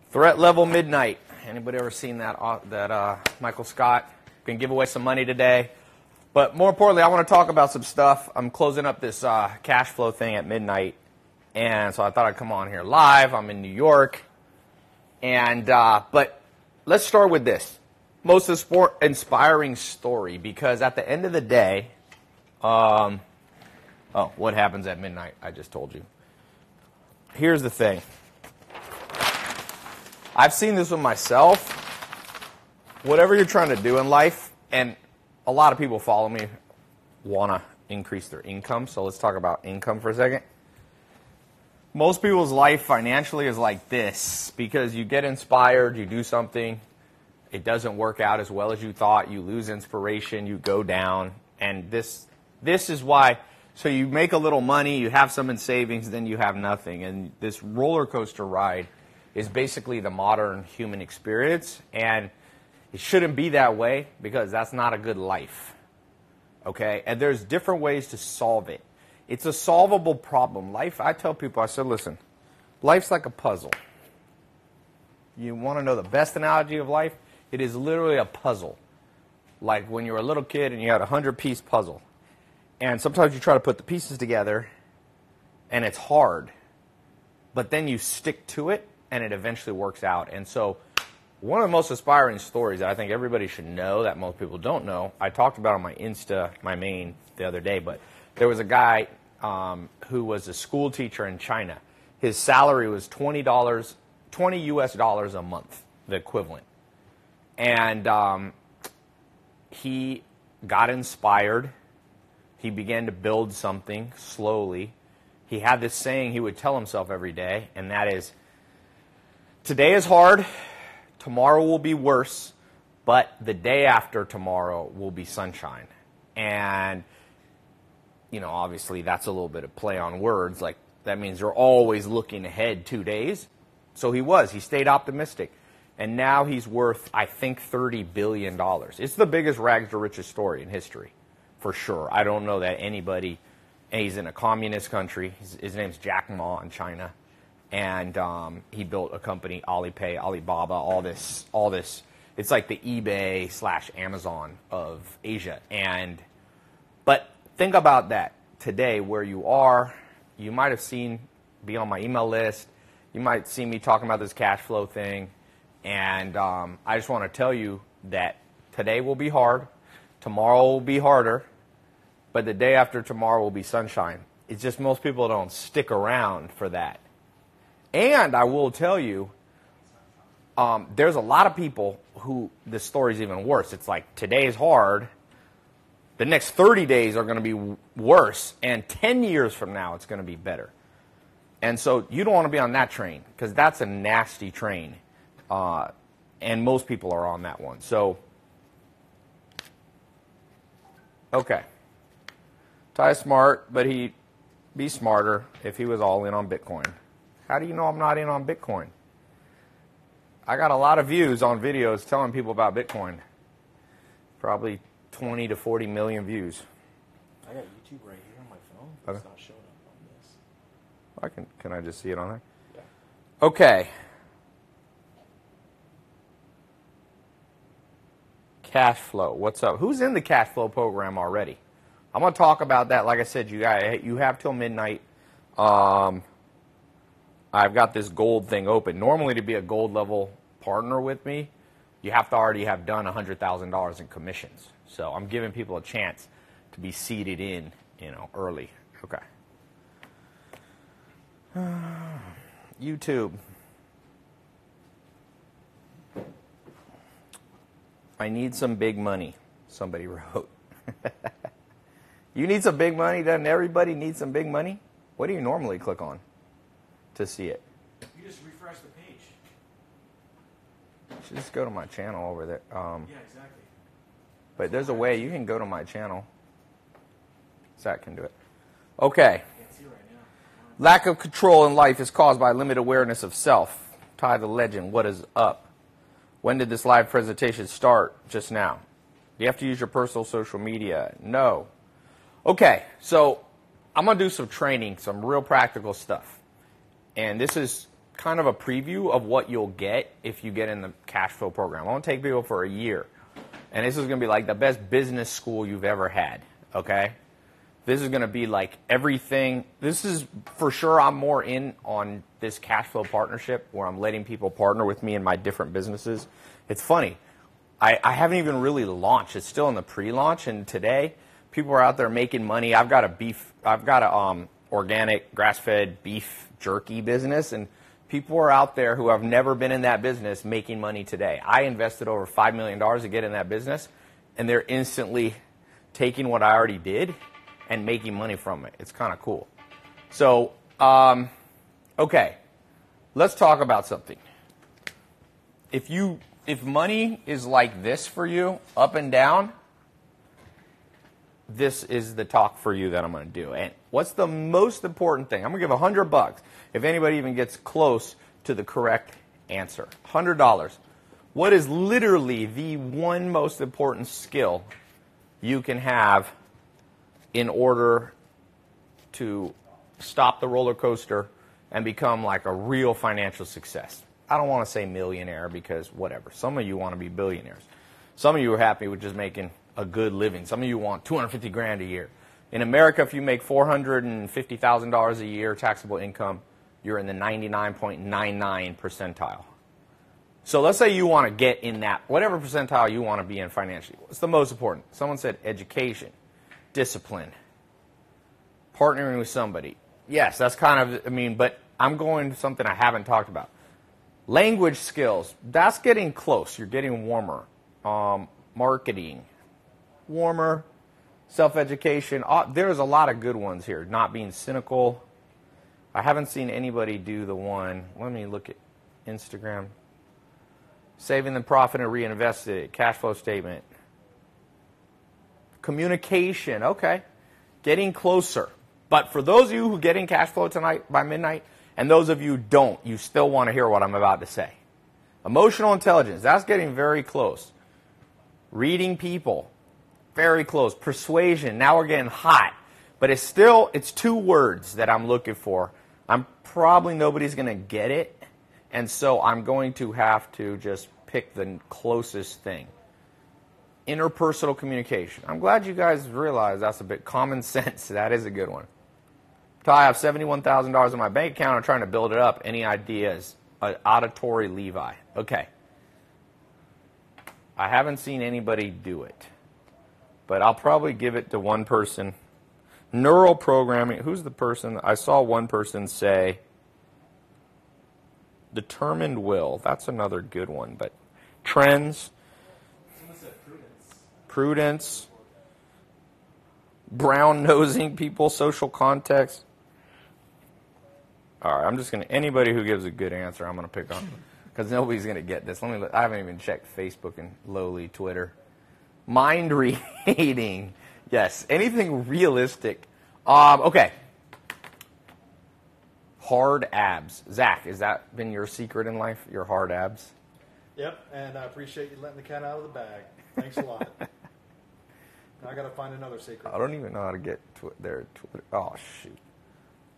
Threat level midnight. Anybody ever seen that Michael Scott? Gonna give away some money today. But more importantly, I want to talk about some stuff. I'm closing up this cash flow thing at midnight. And so I thought I'd come on here live. I'm in New York. And but let's start with this. Most inspiring story, because at the end of the day, what happens at midnight? I just told you. Here's the thing. I've seen this with myself. Whatever you're trying to do in life, and a lot of people follow me want to increase their income, so let's talk about income for a second. Most people's life financially is like this, because you get inspired, you do something, it doesn't work out as well as you thought, you lose inspiration, you go down, and this is why. So you make a little money, you have some in savings, then you have nothing, and this roller coaster ride is basically the modern human experience, and it shouldn't be that way, because that's not a good life, okay? And there's different ways to solve it. It's a solvable problem. Life, I tell people, I said, listen, life's like a puzzle. You want to know the best analogy of life? It is literally a puzzle. Like when you were a little kid and you had a 100-piece puzzle. And sometimes you try to put the pieces together, and it's hard. But then you stick to it, and it eventually works out. And so one of the most inspiring stories that I think everybody should know that most people don't know, I talked about on my Insta, my main, the other day, but there was a guy who was a school teacher in China. His salary was $20 US dollars a month, the equivalent. And he got inspired. He began to build something slowly. He had this saying he would tell himself every day, and that is, today is hard, tomorrow will be worse, but the day after tomorrow will be sunshine. And, you know, obviously that's a little bit of play on words. Like, that means you're always looking ahead 2 days. So he stayed optimistic. And now he's worth, I think, $30 billion. It's the biggest rags to riches story in history, for sure. I don't know that anybody, and he's in a communist country. His name's Jack Ma in China. And he built a company, Alipay, Alibaba, all this. It's like the eBay / Amazon of Asia. But think about that today, where you are. You might have be on my email list. You might see me talking about this cash flow thing. And I just want to tell you that today will be hard. Tomorrow will be harder. But the day after tomorrow will be sunshine. It's just most people don't stick around for that. And I will tell you, there's a lot of people who the story's even worse. It's like, today's hard. The next 30 days are going to be worse. And 10 years from now, it's going to be better. And so you don't want to be on that train, because that's a nasty train. And most people are on that one. So, okay. Ty's smart, but he'd be smarter if he was all in on Bitcoin. How do you know I'm not in on Bitcoin? I got a lot of views on videos telling people about Bitcoin. Probably 20 to 40 million views. I got YouTube right here on my phone, but it's not showing up on this. Can I just see it on there? Yeah. Okay. Cash flow. What's up? Who's in the cash flow program already? I'm going to talk about that. Like I said, you have till midnight. I've got this gold thing open. Normally, to be a gold level partner with me, you have to already have done $100,000 in commissions. So I'm giving people a chance to be seated in, early. Okay. YouTube. I need some big money, somebody wrote. You need some big money? Doesn't everybody need some big money? What do you normally click on to see it? You just refresh the page. Just go to my channel over there. Yeah, exactly. But there's a way you can go to my channel. Zach can do it. Okay. Can't see right now. Lack of control in life is caused by limited awareness of self. Ty the Legend, what is up? When did this live presentation start? Just now. Do you have to use your personal social media? No. Okay, so I'm going to do some training, some real practical stuff. And this is kind of a preview of what you'll get if you get in the cash flow program. I want to take people for a year. And this is going to be like the best business school you've ever had, okay? This is going to be like everything. This is for sure I'm more in on this cash flow partnership where I'm letting people partner with me in my different businesses. It's funny. I haven't even really launched. It's still in the pre-launch, and today people are out there making money. I've got a organic grass-fed beef jerky business, and people are out there who have never been in that business making money today. I invested over $5 million to get in that business, and they're instantly taking what I already did and making money from it. It's kind of cool. So, okay, let's talk about something. If money is like this for you, up and down, this is the talk for you that I'm going to do. And what's the most important thing? I'm going to give $100 if anybody even gets close to the correct answer. $100. What is literally the one most important skill you can have in order to stop the roller coaster and become like a real financial success? I don't want to say millionaire because whatever. Some of you want to be billionaires. Some of you are happy with just making a good living. Some of you want 250 grand a year. In America, if you make $450,000 a year taxable income, you're in the 99.99 percentile. So let's say you want to get in that, whatever percentile you want to be in financially. What's the most important? Someone said education, discipline, partnering with somebody. Yes, that's kind of, but I'm going to something I haven't talked about. Language skills, that's getting close. You're getting warmer. Marketing, warmer. Self-education, there's a lot of good ones here. Not being cynical. I haven't seen anybody do the one. Let me look at Instagram. Saving the profit and reinvest it. Cash flow statement. Communication, okay. Getting closer. But for those of you who get in cash flow tonight by midnight, and those of you who don't, you still want to hear what I'm about to say. Emotional intelligence, that's getting very close. Reading people, very close. Persuasion, now we're getting hot. But it's two words that I'm looking for. Nobody's going to get it. And so I'm going to have to just pick the closest thing. Interpersonal communication. I'm glad you guys realize that's a bit common sense. That is a good one. I have $71,000 in my bank account. I'm trying to build it up. Any ideas? Auditory Levi. Okay. I haven't seen anybody do it. But I'll probably give it to one person. Neural programming. Who's the person? I saw one person say determined will. That's another good one. But trends. Someone said Prudence. Brown-nosing people. Social context. All right, I'm just going to, anybody who gives a good answer, I'm going to pick on, because nobody's going to get this. I haven't even checked Facebook and lowly Twitter. Mind reading. Yes, anything realistic. Okay. Hard abs. Zach, has that been your secret in life, your hard abs? Yep, and I appreciate you letting the cat out of the bag. Thanks a lot. Now I got to find another secret. I don't even know how to get their Twitter. Oh, shoot.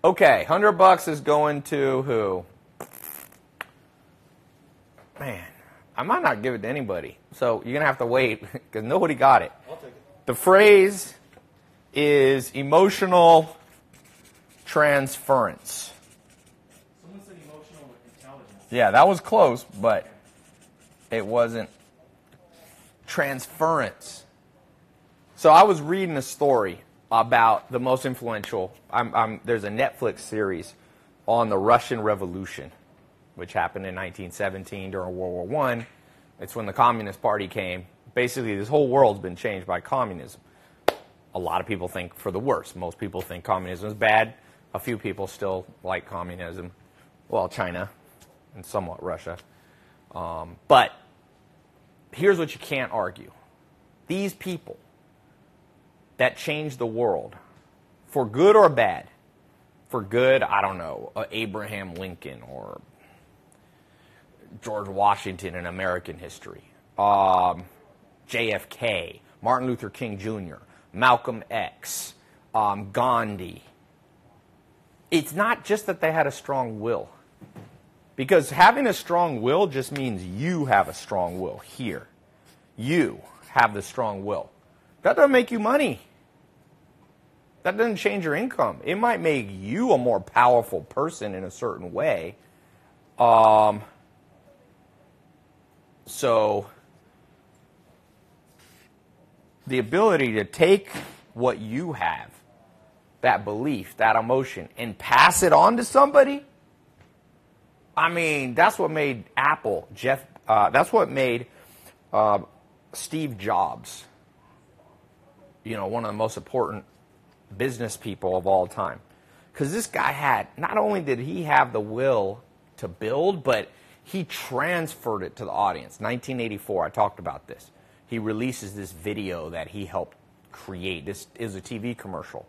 Okay, $100 is going to who? Man, I might not give it to anybody. So you're going to have to wait because nobody got it. I'll take it. The phrase is emotional transference. Someone said emotional intelligence. Yeah, that was close, but it wasn't transference. So I was reading a story about the most influential. There's a Netflix series on the Russian Revolution, which happened in 1917 during World War I. It's when the Communist Party came. Basically, this whole world's been changed by communism. A lot of people think for the worse. Most people think communism is bad. A few people still like communism. Well, China and somewhat Russia. But here's what you can't argue. These people that changed the world, for good or bad. For good, I don't know, Abraham Lincoln or George Washington in American history, JFK, Martin Luther King Jr., Malcolm X, Gandhi. It's not just that they had a strong will, Because having a strong will just means you have a strong will here. You have the strong will. That doesn't make you money. That doesn't change your income. It might make you a more powerful person in a certain way. So the ability to take what you have, that belief, that emotion, and pass it on to somebody, I mean, that's what made Apple, that's what made Steve Jobs, one of the most important business people of all time. Because this guy not only did he have the will to build, but he transferred it to the audience. 1984, I talked about this. He releases this video that he helped create. This is a TV commercial.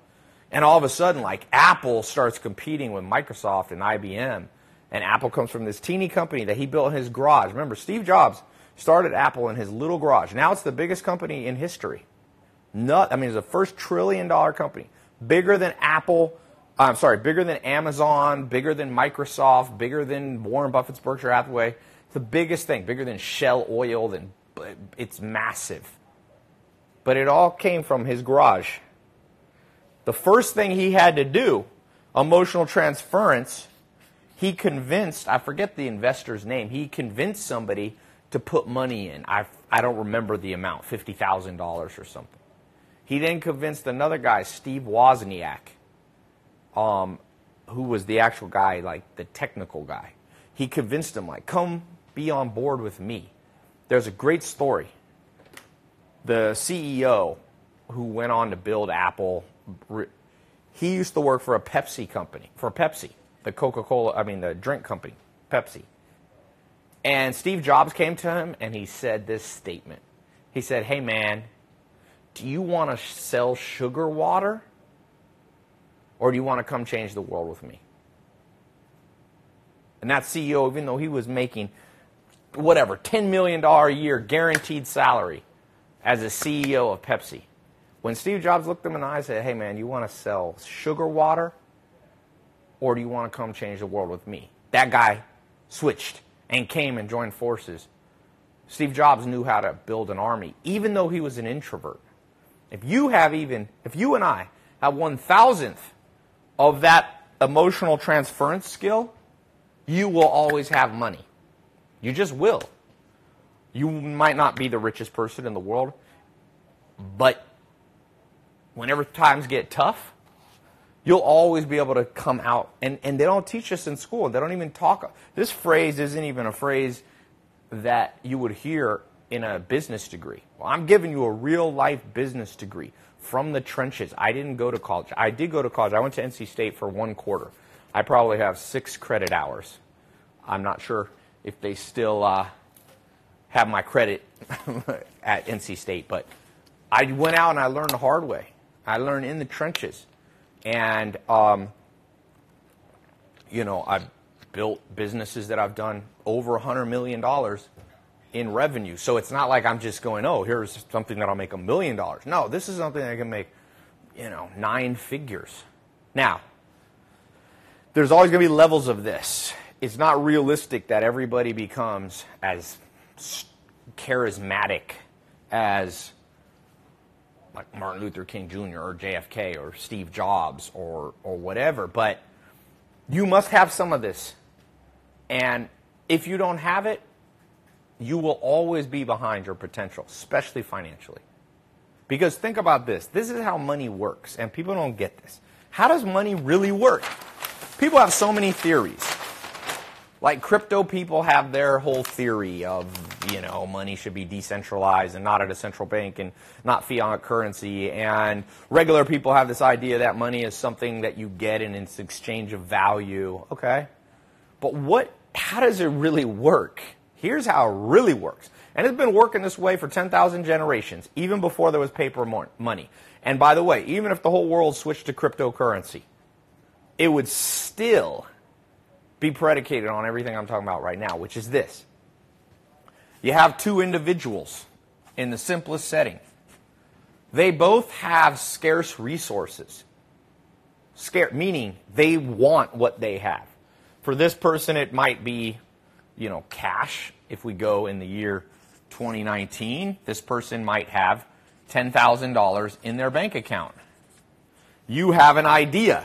And all of a sudden, like, Apple starts competing with Microsoft and IBM. And Apple comes from this teeny company that he built in his garage. Remember, Steve Jobs started Apple in his little garage. Now it's the biggest company in history. It's the first $1 trillion company. Bigger than Apple, bigger than Amazon, bigger than Microsoft, bigger than Warren Buffett's Berkshire Hathaway. It's the biggest thing, bigger than Shell Oil. It's massive. But it all came from his garage. The first thing he had to do, emotional transference, he convinced, I forget the investor's name, he convinced somebody to put money in. I don't remember the amount, $50,000 or something. He then convinced another guy, Steve Wozniak, who was the actual guy, like the technical guy. He convinced him, like, come be on board with me. There's a great story. The CEO who went on to build Apple, he used to work for a Pepsi company, for Pepsi, the drink company, Pepsi. And Steve Jobs came to him and he said this statement. He said, hey man, do you want to sell sugar water or do you want to come change the world with me? And that CEO, even though he was making $10 million a year guaranteed salary as a CEO of Pepsi, when Steve Jobs looked him in the eye and said, hey man, you want to sell sugar water or do you want to come change the world with me? That guy switched and came and joined forces. Steve Jobs knew how to build an army, even though he was an introvert. If you and I have 1,000th of that emotional transference skill, you will always have money. You just will. You might not be the richest person in the world, but whenever times get tough, you'll always be able to come out. And they don't teach us in school. They don't even talk. This phrase isn't even a phrase that you would hear in a business degree. Well, I'm giving you a real-life business degree from the trenches. I didn't go to college. I did go to college. I went to NC State for 1 quarter. I probably have 6 credit hours. I'm not sure if they still have my credit at NC State, but I went out and I learned the hard way. I learned in the trenches. And, I've built businesses that I've done over $100 million in revenue. So it's not like I'm just going, oh, here's something that'll make $1 million. No, this is something that can make, 9 figures. Now, there's always going to be levels of this. It's not realistic that everybody becomes as charismatic as like Martin Luther King Jr. or JFK or Steve Jobs or whatever, but you must have some of this. And if you don't have it, you will always be behind your potential, especially financially. Because think about this. This is how money works, and people don't get this. How does money really work? People have so many theories. Like crypto people have their whole theory of, money should be decentralized and not at a central bank and not fiat currency. And regular people have this idea that money is something that you get in its exchange of value. Okay. But how does it really work? Here's how it really works. And it's been working this way for 10,000 generations, even before there was paper money. And by the way, even if the whole world switched to cryptocurrency, it would still be predicated on everything I'm talking about right now, which is this. You have 2 individuals in the simplest setting. They both have scarce resources. Meaning they want what they have. For this person, it might be, cash. If we go in the year 2019, this person might have $10,000 in their bank account. You have an idea.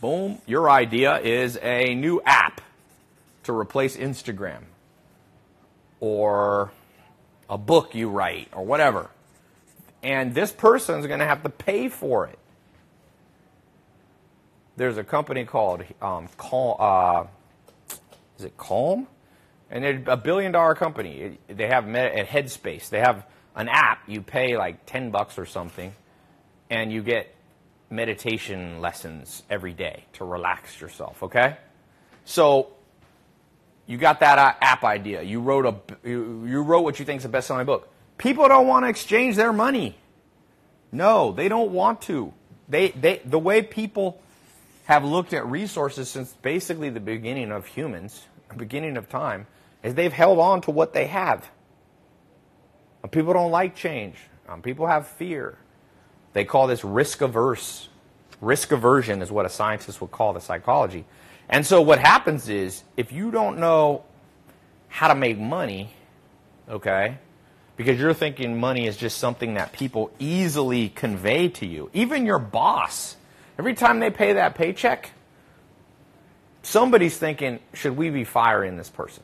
Boom. Your idea is a new app to replace Instagram, or a book you write, or whatever. And this person's going to have to pay for it. There's a company called Calm. Is it Calm? And they're a $1 billion company. They have at Headspace. They have an app. You pay like $10 or something, and you get meditation lessons every day to relax yourself. Okay, so you got that app idea. You wrote what you think is a best-selling book. People don't want to exchange their money. No, they don't want to. The way people have looked at resources since basically the beginning of humans, the beginning of time, is they've held on to what they have. People don't like change. People have fear. They call this risk-averse. Risk aversion is what a scientist would call the psychology. And so what happens is, if you don't know how to make money, okay, because you're thinking money is just something that people easily convey to you, even your boss, every time they pay that paycheck, somebody's thinking, should we be firing this person?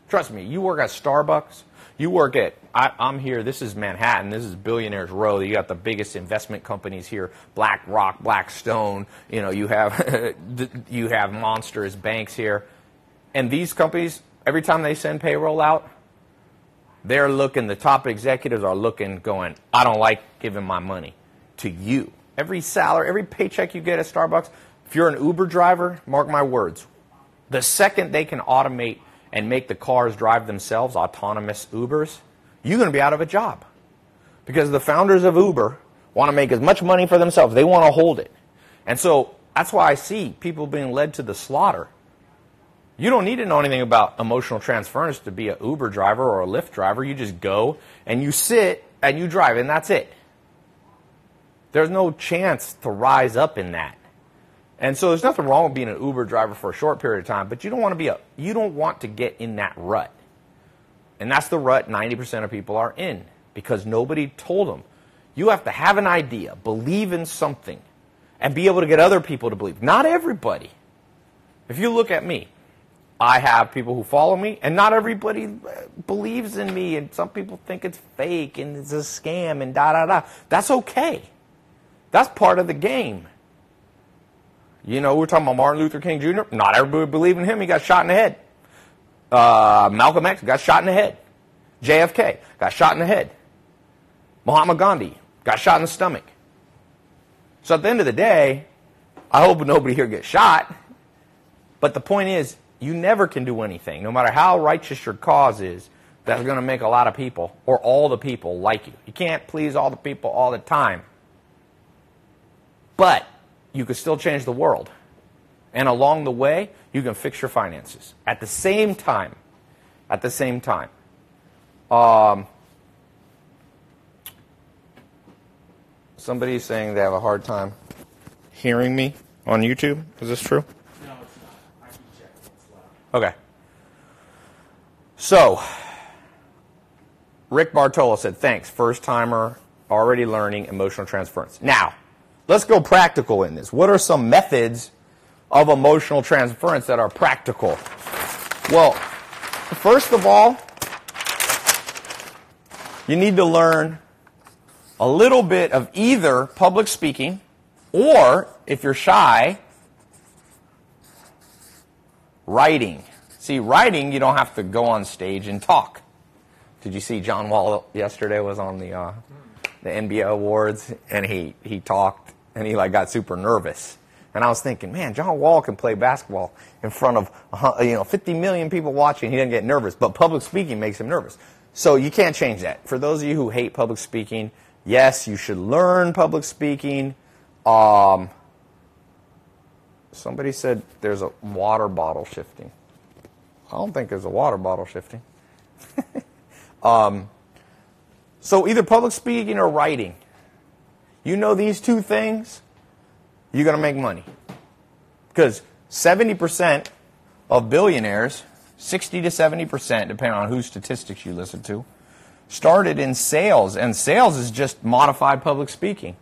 Trust me, you work at Starbucks, you work at, I'm here, this is Manhattan, this is Billionaires Row, you got the biggest investment companies here, BlackRock, Blackstone, you have you have monstrous banks here. And these companies, every time they send payroll out, they're looking, the top executives are looking, going, I don't like giving my money to you. Every salary, every paycheck you get at Starbucks, if you're an Uber driver, mark my words, the second they can automate and make the cars drive themselves, autonomous Ubers, you're going to be out of a job. Because the founders of Uber want to make as much money for themselves. They want to hold it. And so that's why I see people being led to the slaughter. You don't need to know anything about emotional transference to be an Uber driver or a Lyft driver. You just go and you sit and you drive, and that's it. There's no chance to rise up in that. And so there's nothing wrong with being an Uber driver for a short period of time, but you don't want to get in that rut. And that's the rut 90% of people are in, because nobody told them. You have to have an idea, believe in something, and be able to get other people to believe. Not everybody. If you look at me, I have people who follow me, and not everybody believes in me, and some people think it's fake, and it's a scam, and da-da-da. That's okay. That's part of the game. We're talking about Martin Luther King Jr. Not everybody believed in him. He got shot in the head. Malcolm X got shot in the head. JFK got shot in the head. Mahatma Gandhi got shot in the stomach. So at the end of the day, I hope nobody here gets shot. But the point is, you never can do anything, no matter how righteous your cause is, that's going to make a lot of people, or all the people, like you. You can't please all the people all the time. But you can still change the world. And along the way, you can fix your finances. At the same time, somebody's saying they have a hard time hearing me on YouTube. Is this true? No, it's not. I can check if it's loud. Okay. So, Rick Bartolo said, thanks, first timer, already learning emotional transference. Now, let's go practical in this. What are some methods of emotional transference that are practical? Well, first of all, you need to learn a little bit of either public speaking, or, if you're shy, writing. See, writing, you don't have to go on stage and talk. Did you see John Wall yesterday was on the NBA awards, and he talked, and he got super nervous. And I was thinking, man, John Wall can play basketball in front of 50 million people watching. He doesn't get nervous, but public speaking makes him nervous. So you can't change that. For those of you who hate public speaking, yes, you should learn public speaking. Somebody said there's a water bottle shifting. I don't think there's a water bottle shifting. So either public speaking or writing. You know these two things, you're going to make money. Because 70% of billionaires, 60 to 70%, depending on whose statistics you listen to, started in sales. And sales is just modified public speaking.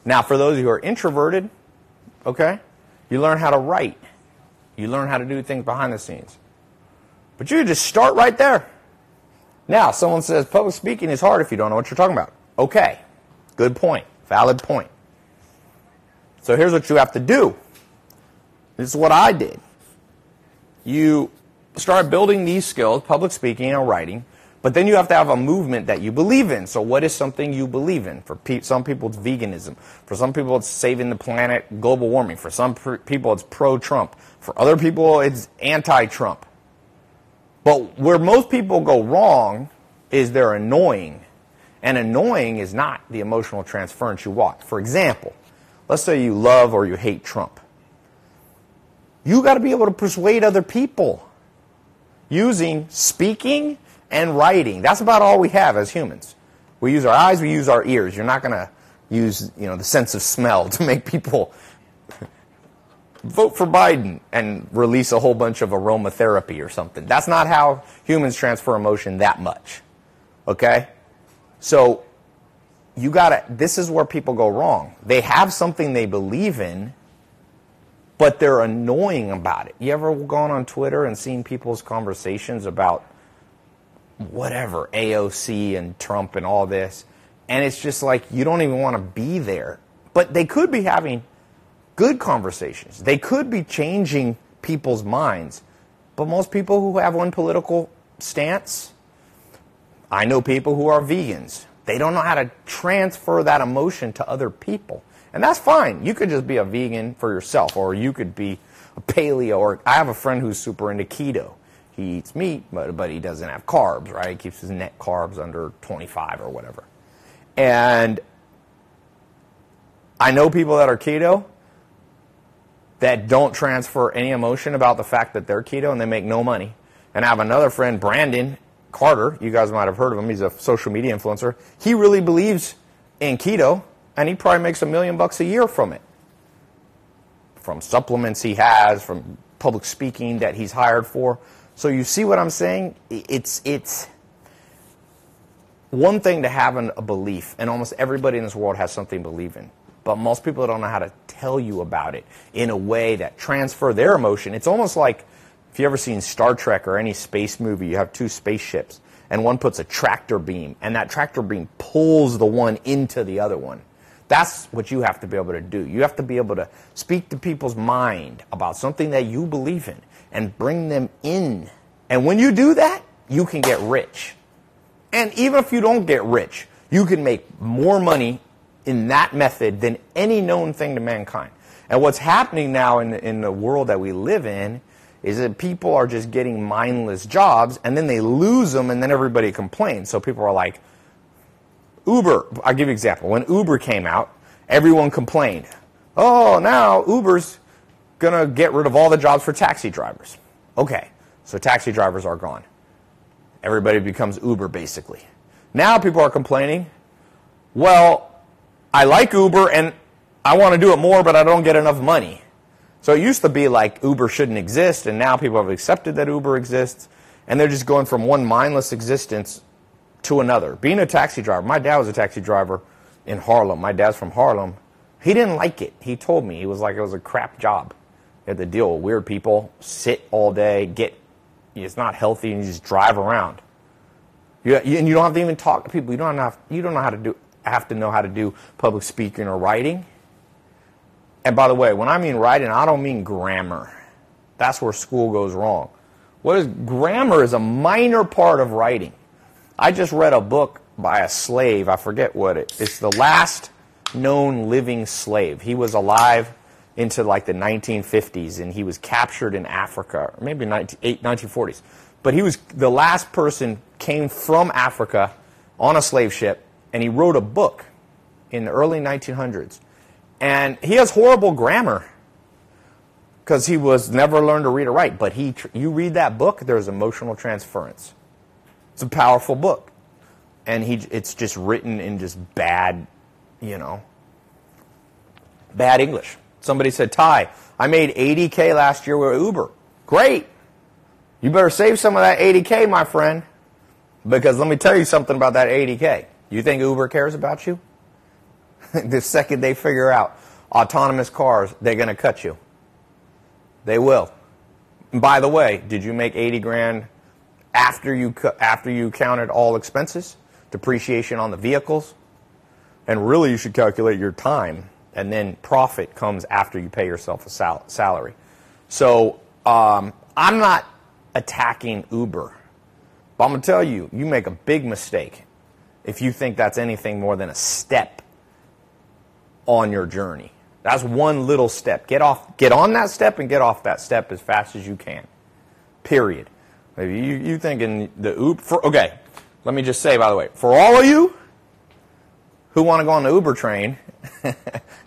Now, for those who are introverted, okay, you learn how to write. You learn how to do things behind the scenes. But you just start right there. Now, someone says public speaking is hard if you don't know what you're talking about. Okay, good point, valid point. So here's what you have to do. This is what I did. You start building these skills, public speaking and writing, but then you have to have a movement that you believe in. So what is something you believe in? For some people, it's veganism. For some people, it's saving the planet, global warming. For some people, it's pro-Trump. For other people, it's anti-Trump. But where most people go wrong is they're annoying. And annoying is not the emotional transference you want. For example, let's say you love or you hate Trump. You got to be able to persuade other people using speaking and writing. That's about all we have as humans. We use our eyes, we use our ears. You're not going to use, the sense of smell to make people vote for Biden and release a whole bunch of aromatherapy or something. That's not how humans transfer emotion that much. Okay? So this is where people go wrong. They have something they believe in, but they're annoying about it. You ever gone on Twitter and seen people's conversations about whatever, AOC and Trump and all this, and it's just like you don't even want to be there. But they could be having good conversations. They could be changing people's minds. But most people who have one political stance, I know people who are vegans. They don't know how to transfer that emotion to other people. And that's fine. You could just be a vegan for yourself, or you could be a paleo, or I have a friend who's super into keto. He eats meat, but he doesn't have carbs, right? He keeps his net carbs under 25 or whatever. And I know people that are keto that don't transfer any emotion about the fact that they're keto, and they make no money. And I have another friend, Brandon Carter. You guys might have heard of him. He's a social media influencer. He really believes in keto, and he probably makes $1 million a year from it. From supplements he has, from public speaking that he's hired for. So you see what I'm saying? It's one thing to have a belief, and almost everybody in this world has something to believe in. But most people don't know how to tell you about it in a way that transfer their emotion. It's almost like if you ever seen Star Trek or any space movie, you have two spaceships, and one puts a tractor beam, and that tractor beam pulls the one into the other one. That's what you have to be able to do. You have to be able to speak to people's mind about something that you believe in and bring them in. And when you do that, you can get rich. And even if you don't get rich, you can make more money in that method than any known thing to mankind. And what's happening now in the world that we live in is that people are just getting mindless jobs, and then they lose them, and then everybody complains. So people are like, Uber, I'll give you an example. When Uber came out, everyone complained. Oh, now Uber's going to get rid of all the jobs for taxi drivers. Okay, so taxi drivers are gone. Everybody becomes Uber, basically. Now people are complaining, well, I like Uber, and I want to do it more, but I don't get enough money. So it used to be like Uber shouldn't exist, and now people have accepted that Uber exists, and they're just going from one mindless existence to another. Being a taxi driver, my dad was a taxi driver in Harlem. My dad's from Harlem. He didn't like it. He told me. He was like, it was a crap job. You had to deal with weird people, sit all day, it's not healthy, and you just drive around. And you don't have to even talk to people. You don't have to know how to do public speaking or writing. And by the way, when I mean writing, I don't mean grammar. That's where school goes wrong. Grammar is a minor part of writing. I just read a book by a slave. I forget what it's the last known living slave. He was alive into like the 1950s, and he was captured in Africa, or maybe 1940s. But he was the last person, came from Africa on a slave ship, and he wrote a book in the early 1900s. And he has horrible grammar because he was never learned to read or write. But you read that book, there's emotional transference. It's a powerful book. And it's just written in just bad, bad English. Somebody said, Ty, I made $80K last year with Uber. Great. You better save some of that $80K, my friend. Because let me tell you something about that $80K. You think Uber cares about you? The second they figure out autonomous cars, they're going to cut you. They will. And by the way, did you make 80 grand after you counted all expenses, depreciation on the vehicles? And really, you should calculate your time, and then profit comes after you pay yourself a salary. So I'm not attacking Uber, but I'm going to tell you, you make a big mistake if you think that's anything more than a step on your journey. That's one little step. Get on that step and get off that step as fast as you can. Period. Maybe you thinking the Uber. Okay, let me just say, by the way, for all of you who want to go on the Uber train,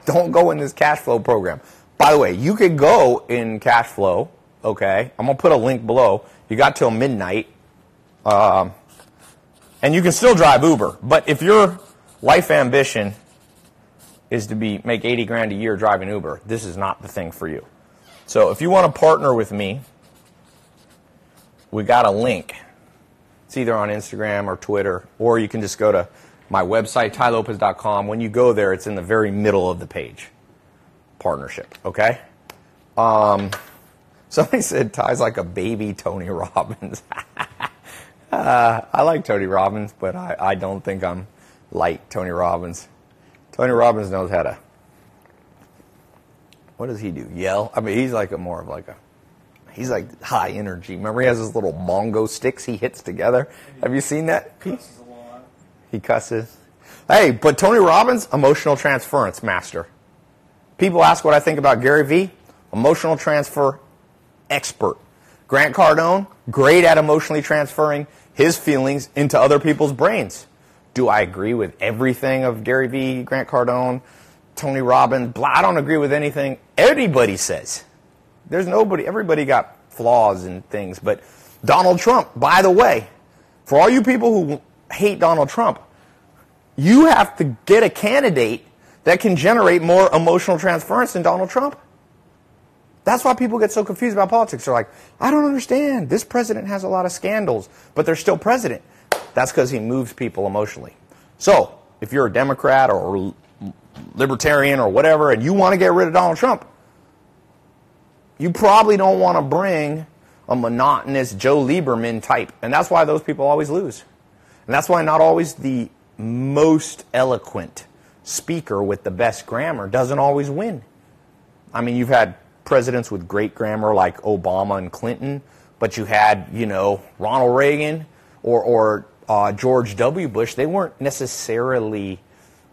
don't go in this cash flow program. By the way, you could go in cash flow. Okay, I'm gonna put a link below. You got till midnight, and you can still drive Uber. But if your life ambition is to make 80 grand a year driving Uber, this is not the thing for you. So if you want to partner with me, we got a link. It's either on Instagram or Twitter, or you can just go to my website, tylopez.com. When you go there, it's in the very middle of the page. Partnership, okay? Somebody said Ty's like a baby Tony Robbins. I like Tony Robbins, but I don't think I'm like Tony Robbins. Tony Robbins knows how to, what does he do? Yell? I mean, he's like he's like high energy. Remember he has his little bongo sticks he hits together? Have you seen that? Cusses a lot. He cusses. Hey, but Tony Robbins, emotional transference master. People ask what I think about Gary Vee. Emotional transfer expert. Grant Cardone, great at emotionally transferring his feelings into other people's brains. Do I agree with everything of Gary Vee, Grant Cardone, Tony Robbins? Blah, I don't agree with anything anybody says. There's nobody, everybody got flaws and things. But Donald Trump, by the way, for all you people who hate Donald Trump, you have to get a candidate that can generate more emotional transference than Donald Trump. That's why people get so confused about politics. They're like, I don't understand. This president has a lot of scandals, but they're still president. That's because he moves people emotionally. So, if you're a Democrat or libertarian or whatever, and you want to get rid of Donald Trump, you probably don't want to bring a monotonous Joe Lieberman type. And that's why those people always lose. And that's why not always the most eloquent speaker with the best grammar doesn't always win. I mean, you've had presidents with great grammar like Obama and Clinton, but you had, Ronald Reagan or George W. Bush. They weren't necessarily...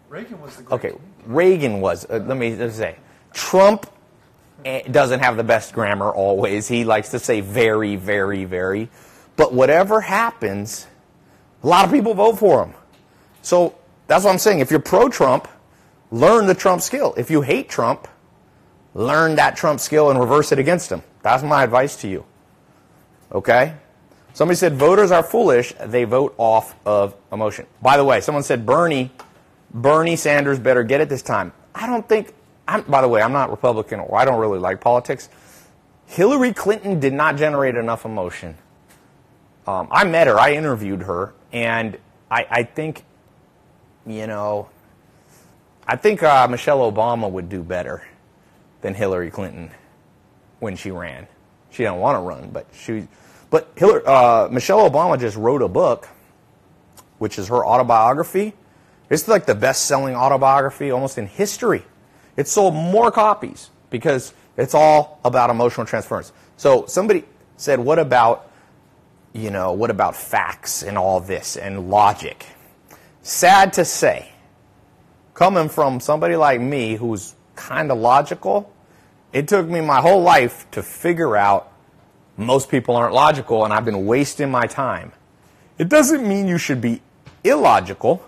Reagan was the great... Okay, Reagan was. Let me say. Trump doesn't have the best grammar always. He likes to say very, very, very. But whatever happens, a lot of people vote for him. So that's what I'm saying. If you're pro-Trump, learn the Trump skill. If you hate Trump, learn that Trump skill and reverse it against him. That's my advice to you. Okay? Somebody said voters are foolish. They vote off of emotion. By the way, someone said Bernie Sanders better get it this time. I don't think... by the way, I'm not Republican, or I don't really like politics. Hillary Clinton did not generate enough emotion. I met her. I interviewed her. And I think, Michelle Obama would do better than Hillary Clinton when she ran. She didn't want to run, but Michelle Obama just wrote a book, which is her autobiography. It's like the best-selling autobiography almost in history. It sold more copies because it's all about emotional transference. So somebody said, what about facts and all this and logic? Sad to say, coming from somebody like me who's kind of logical, it took me my whole life to figure out most people aren't logical and I've been wasting my time. It doesn't mean you should be illogical.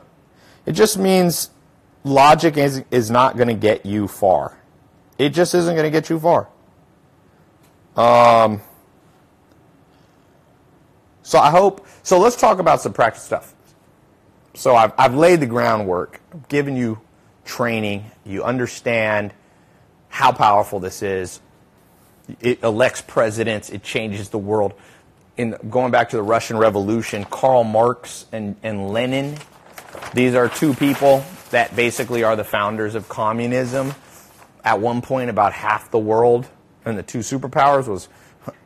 It just means logic is not going to get you far. It just isn't going to get you far. So let's talk about some practice stuff. So I've laid the groundwork. I've given you training. You understand how powerful this is. It elects presidents. It changes the world. Going back to the Russian Revolution, Karl Marx and Lenin, these are two people that basically are the founders of communism. At one point, about half the world and the two superpowers was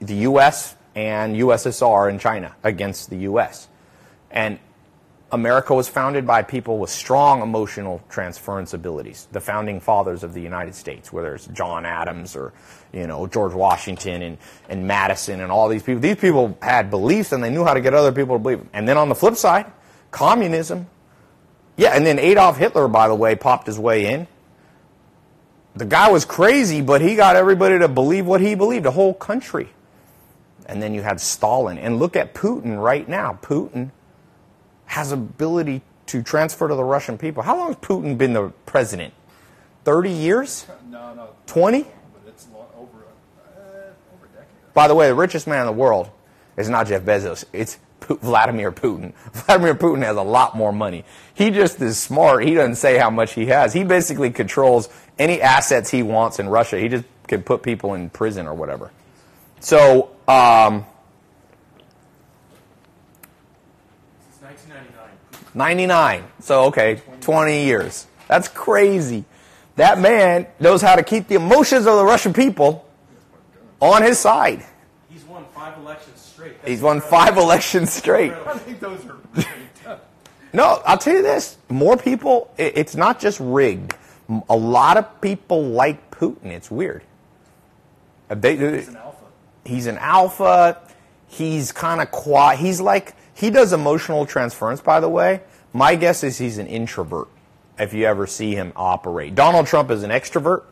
the U.S. and USSR and China against the U.S. And America was founded by people with strong emotional transference abilities. The founding fathers of the United States, whether it's John Adams or George Washington and Madison and all these people. These people had beliefs and they knew how to get other people to believe them. And then on the flip side, communism. Yeah, and then Adolf Hitler, by the way, popped his way in. The guy was crazy, but he got everybody to believe what he believed, the whole country. And then you had Stalin. And look at Putin right now. Putin has ability to transfer to the Russian people. How long has Putin been the president? 30 years? No. 20? But it's over a decade. By the way, the richest man in the world is not Jeff Bezos. It's Vladimir Putin. Vladimir Putin has a lot more money. He just is smart. He doesn't say how much he has. He basically controls any assets he wants in Russia. He just can put people in prison or whatever. So, 99. So, okay, 20 years. That's crazy. That man knows how to keep the emotions of the Russian people on his side. He's won 5 elections straight. He's won 5 elections straight. I think those are really tough. No, I'll tell you this. More people, it's not just rigged. A lot of people like Putin. It's weird. He's an alpha. He's an alpha. He's kind of quiet. He does emotional transference, by the way. My guess is he's an introvert, if you ever see him operate. Donald Trump is an extrovert.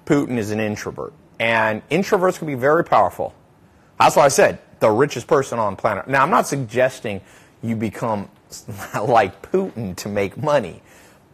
Putin is an introvert. And introverts can be very powerful. That's why I said the richest person on planet. Now, I'm not suggesting you become like Putin to make money.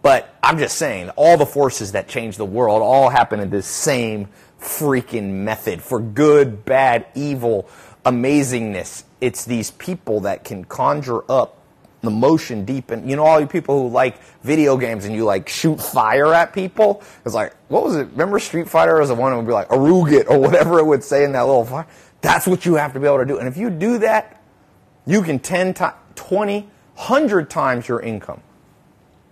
But I'm just saying, all the forces that change the world all happen in this same freaking method. For good, bad, evil, amazingness. It's these people that can conjure up the motion deep. And all you people who like video games and you like shoot fire at people. It's like, what was it? Remember Street Fighter was the one that would be like, Aruget or whatever it would say in that little fire. That's what you have to be able to do. And if you do that, you can 10, 20, 100 times your income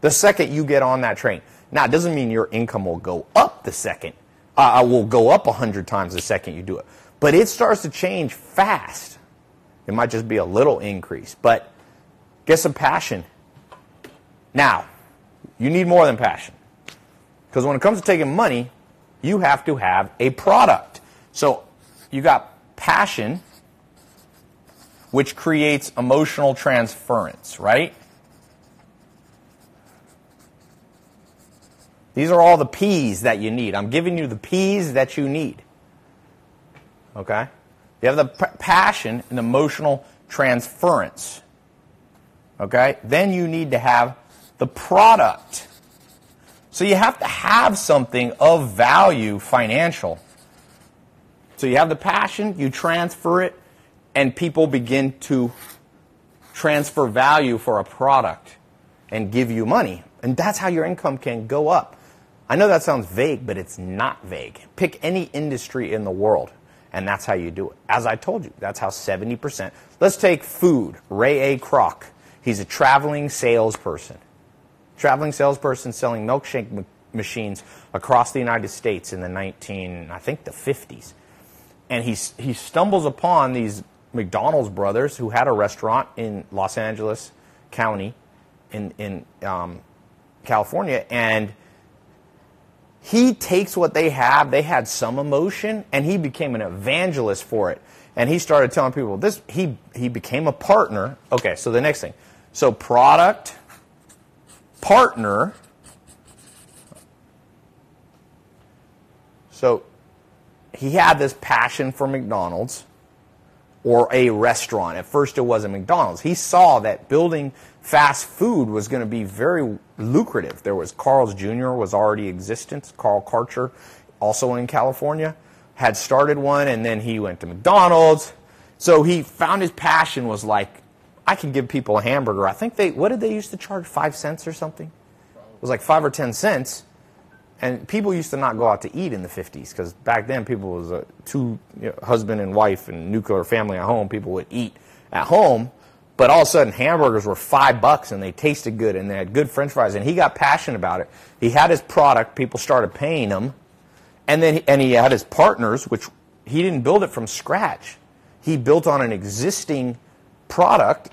the second you get on that train. Now, it doesn't mean your income will go up the second. Will go up 100 times the second you do it. But it starts to change fast. It might just be a little increase. But get some passion. Now, you need more than passion. Because when it comes to taking money, you have to have a product. So you got passion, which creates emotional transference, right? These are all the P's that you need. I'm giving you the P's that you need. Okay? You have the passion and emotional transference. Okay? Then you need to have the product. So you have to have something of value financial. So you have the passion, you transfer it, and people begin to transfer value for a product and give you money. And that's how your income can go up. I know that sounds vague, but it's not vague. Pick any industry in the world, and that's how you do it. As I told you, that's how 70%. Let's take food. Ray A. Kroc. He's a traveling salesperson. Traveling salesperson selling milkshake machines across the United States in the I think the 50s. And he stumbles upon these McDonald's brothers who had a restaurant in Los Angeles County in California, and he takes what they have. They had some emotion, and he became an evangelist for it. And he started telling people this. He became a partner. Okay, so the next thing. So product, partner. So he had this passion for McDonald's or a restaurant. At first it wasn't McDonald's. He saw that building fast food was going to be very lucrative. There was Carl's Jr. was already existent. Carl Karcher, also in California, had started one, and then he went to McDonald's. So he found his passion was like, I can give people a hamburger. I think what did they used to charge, 5 cents or something? It was like 5 or 10 cents. And people used to not go out to eat in the 50s because back then people was a husband and wife and nuclear family at home. People would eat at home, but all of a sudden hamburgers were $5 and they tasted good and they had good French fries. And he got passionate about it. He had his product. People started paying him, and then he had his partners, which he didn't build it from scratch. He built on an existing product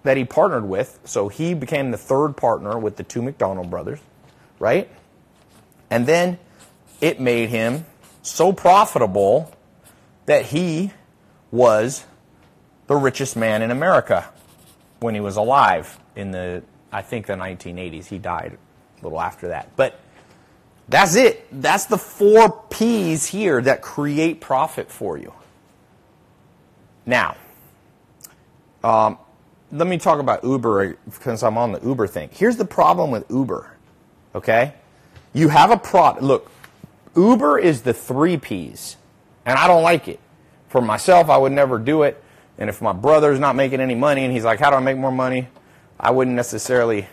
that he partnered with. So he became the third partner with the two McDonald brothers, right? And then it made him so profitable that he was the richest man in America when he was alive in the, I think, the 1980s. He died a little after that. But that's it. That's the 4 P's here that create profit for you. Now, let me talk about Uber because I'm on the Uber thing. Here's the problem with Uber, okay? You have a product. Look, Uber is the 3 P's, and I don't like it. For myself, I would never do it. And if my brother's not making any money and he's like, how do I make more money? I wouldn't necessarily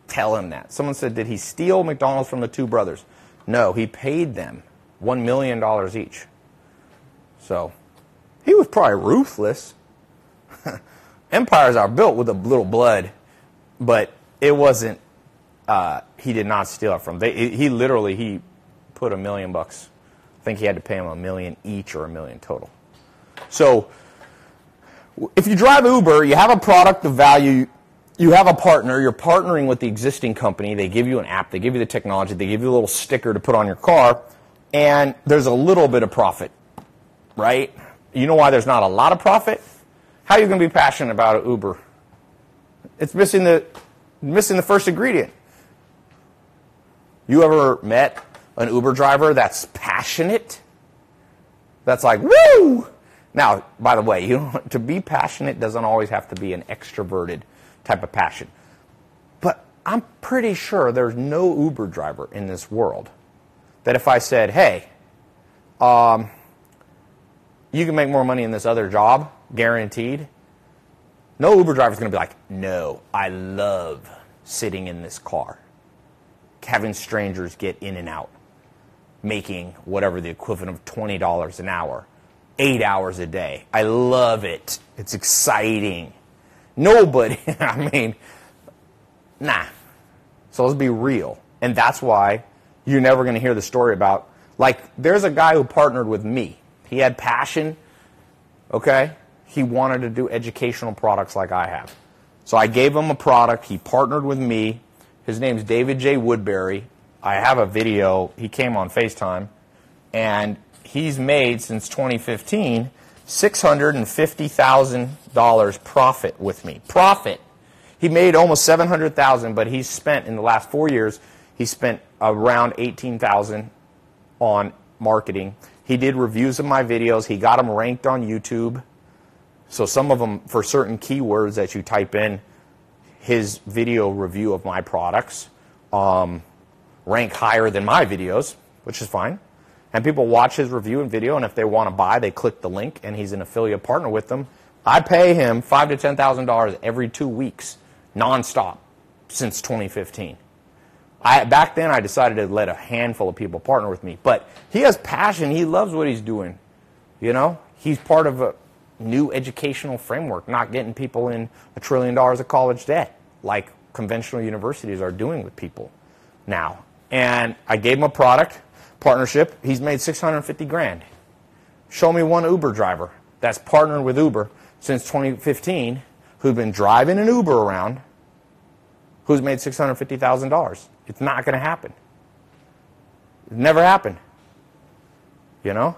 tell him that. Someone said, did he steal McDonald's from the 2 brothers? No, he paid them $1 million each. So he was probably ruthless. Empires are built with a little blood, but it wasn't. He did not steal it from. He put $1 million. I think he had to pay him $1 million each or $1 million total. So if you drive Uber, you have a product of value. You have a partner. You're partnering with the existing company. They give you an app. They give you the technology. They give you a little sticker to put on your car, and there's a little bit of profit, right? You know why there's not a lot of profit? How are you going to be passionate about Uber? It's missing the first ingredient. You ever met an Uber driver that's passionate? That's like, woo! Now, by the way, to be passionate doesn't always have to be an extroverted type of passion. But I'm pretty sure there's no Uber driver in this world that if I said, hey, you can make more money in this other job, guaranteed, no Uber driver is going to be like, no, I love sitting in this car, having strangers get in and out, making whatever the equivalent of $20 an hour, 8 hours a day. I love it. It's exciting. Nobody, I mean, nah. So let's be real. And that's why you're never going to hear the story about, like, there's a guy who partnered with me. He had passion, okay? He wanted to do educational products like I have. So I gave him a product. He partnered with me. His name's David J. Woodbury. I have a video. He came on FaceTime. And he's made, since 2015, $650,000 profit with me. Profit. He made almost $700,000, but he's spent, in the last 4 years, he spent around $18,000 on marketing. He did reviews of my videos. He got them ranked on YouTube. So some of them, for certain keywords that you type in, his video review of my products rank higher than my videos, which is fine. And people watch his review and video, and if they want to buy, they click the link, and he's an affiliate partner with them. I pay him $5,000 to $10,000 every 2 weeks, nonstop, since 2015. Back then, I decided to let a handful of people partner with me. But he has passion. He loves what he's doing. You know, he's part of a new educational framework, not getting people in $1 trillion of college debt like conventional universities are doing with people now. And I gave him a product partnership. He's made $650,000. Show me one Uber driver that's partnered with Uber since 2015 who's been driving an Uber around who's made $650,000. It's not going to happen. It never happened. You know?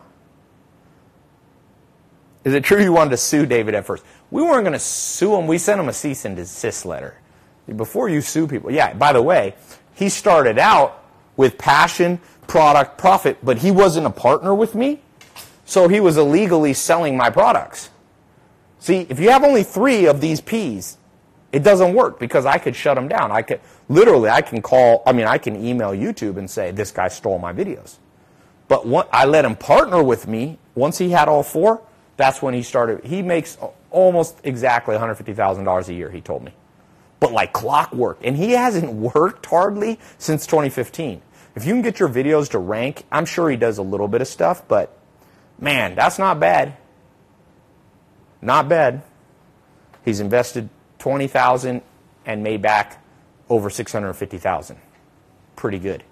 Is it true you wanted to sue David at first? We weren't going to sue him. We sent him a cease and desist letter. Before you sue people. Yeah, by the way, he started out with passion, product, profit, but he wasn't a partner with me, so he was illegally selling my products. See, if you have only 3 of these P's, it doesn't work because I could shut him down. I can email YouTube and say, this guy stole my videos. But I let him partner with me. Once he had all 4, that's when he started. He makes almost exactly $150,000 a year, he told me. But like clockwork. And he hasn't worked hardly since 2015. If you can get your videos to rank, I'm sure he does a little bit of stuff, but man, that's not bad. Not bad. He's invested $20,000 and made back over $650,000. Pretty good.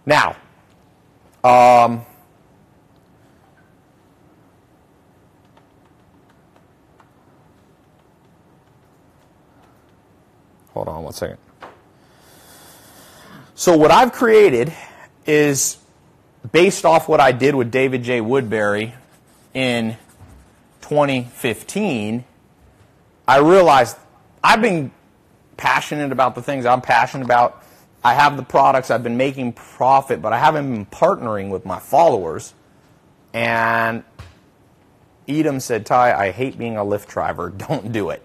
Now, hold on one second. So what I've created is based off what I did with David J. Woodbury in 2015. I realized I've been passionate about the things I'm passionate about. I have the products, I've been making profit, but I haven't been partnering with my followers. And Edom said, Ty, I hate being a Lyft driver. Don't do it.